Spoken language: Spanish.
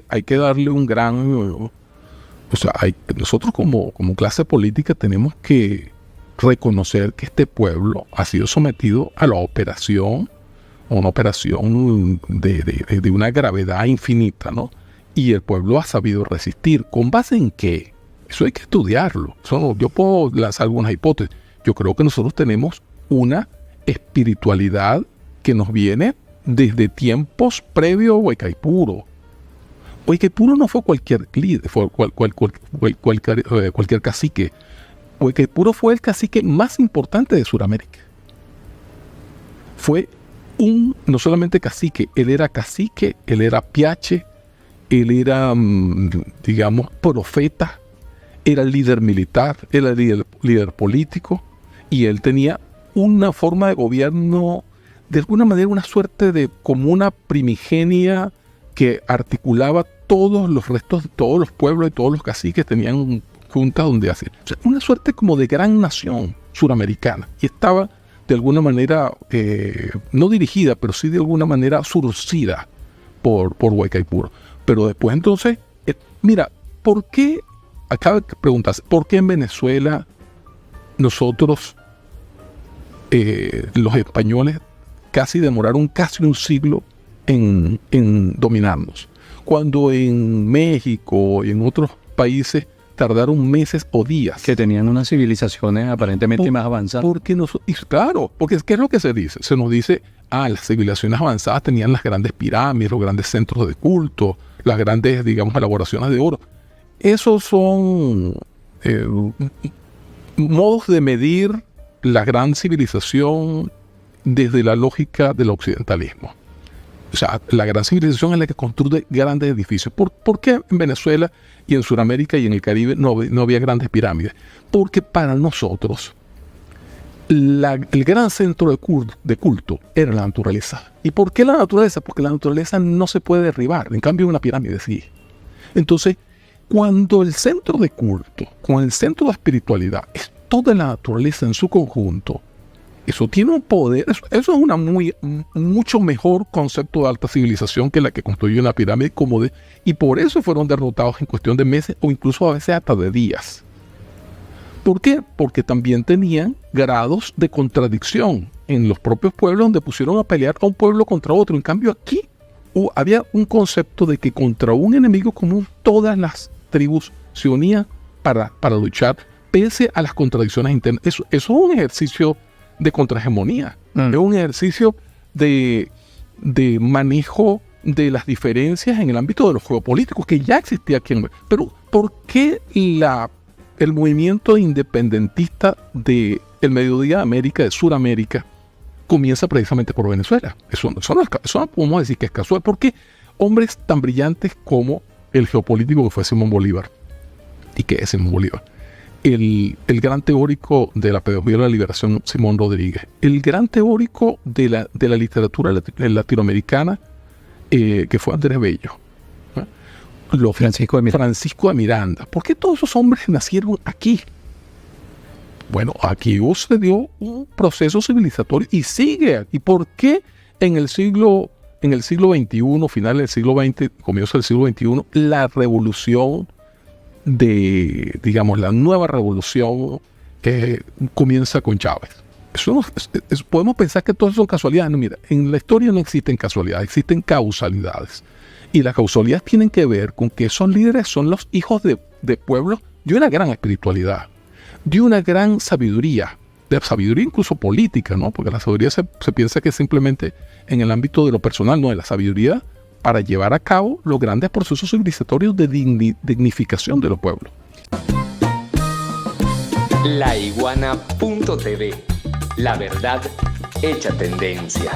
hay que darle un gran... O sea, nosotros como clase política tenemos que reconocer que este pueblo ha sido sometido a una operación de una gravedad infinita, ¿no? Y el pueblo ha sabido resistir. ¿Con base en qué? Eso hay que estudiarlo. Yo puedo lanzar algunas hipótesis. Yo creo que nosotros tenemos una espiritualidad que nos viene desde tiempos previos a Huaycaipuro. Huaycaipuro no fue cualquier líder, fue cualquier cacique. Huaycaipuro fue el cacique más importante de Sudamérica. Fue no solamente cacique, él era piache, él era, digamos, profeta, era líder militar, era líder político, y él tenía una forma de gobierno, de alguna manera una suerte de comuna primigenia que articulaba todos los restos de todos los pueblos y todos los caciques tenían juntas donde hacer. O sea, una suerte como de gran nación suramericana. Y estaba de alguna manera, no dirigida, pero sí de alguna manera surcida por Huaycaipuro. Pero después entonces, mira, ¿por qué? Acaba de preguntarse, ¿por qué en Venezuela nosotros, los españoles, demoraron casi un siglo en dominarnos? Cuando en México y en otros países tardaron meses o días. Que tenían unas civilizaciones aparentemente más avanzadas. Claro, porque ¿qué es lo que se dice? Se nos dice, las civilizaciones avanzadas tenían las grandes pirámides, los grandes centros de culto, las grandes, digamos, elaboraciones de oro. Esos son modos de medir la gran civilización desde la lógica del occidentalismo. O sea, la gran civilización es la que construye grandes edificios. ¿Por qué en Venezuela y en Sudamérica y en el Caribe no había grandes pirámides? Porque para nosotros el gran centro de culto era la naturaleza. ¿Y por qué la naturaleza? Porque la naturaleza no se puede derribar. En cambio, una pirámide sí. Entonces, cuando el centro de culto, con el centro de espiritualidad, es toda la naturaleza en su conjunto, eso tiene un poder, eso es mucho mejor concepto de alta civilización que la que construyó una pirámide y por eso fueron derrotados en cuestión de meses o incluso a veces hasta de días. ¿Por qué? Porque también tenían grados de contradicción en los propios pueblos donde pusieron a pelear a un pueblo contra otro. En cambio aquí había un concepto de que contra un enemigo común todas las tribus se unían para luchar pese a las contradicciones internas. Eso es un ejercicio de contrahegemonía. Es un ejercicio de manejo de las diferencias en el ámbito de los geopolíticos que ya existía aquí. Pero ¿por qué el movimiento independentista del mediodía de América, de Sudamérica, comienza precisamente por Venezuela? Eso no podemos decir que es casual, porque hombres tan brillantes como el geopolítico que fue Simón Bolívar, y que es Simón Bolívar, el gran teórico de la pedagogía de la liberación, Simón Rodríguez, el gran teórico de la literatura latinoamericana, que fue Andrés Bello, Francisco de Miranda. ¿Por qué todos esos hombres nacieron aquí? Bueno, aquí se dio un proceso civilizatorio y sigue. ¿Y por qué en el siglo XXI, final del siglo XX, comienzo del siglo XXI, la revolución digamos, la nueva revolución comienza con Chávez? Podemos pensar que todo eso son casualidades. No, mira, en la historia no existen casualidades, existen causalidades. Y las causalidades tienen que ver con que esos líderes son los hijos de pueblos de una gran espiritualidad, de una gran sabiduría, de sabiduría incluso política, ¿no? Porque la sabiduría se piensa que simplemente en el ámbito de lo personal, no, de la sabiduría para llevar a cabo los grandes procesos civilizatorios de dignificación de los pueblos. Laiguana.tv. La verdad hecha tendencia.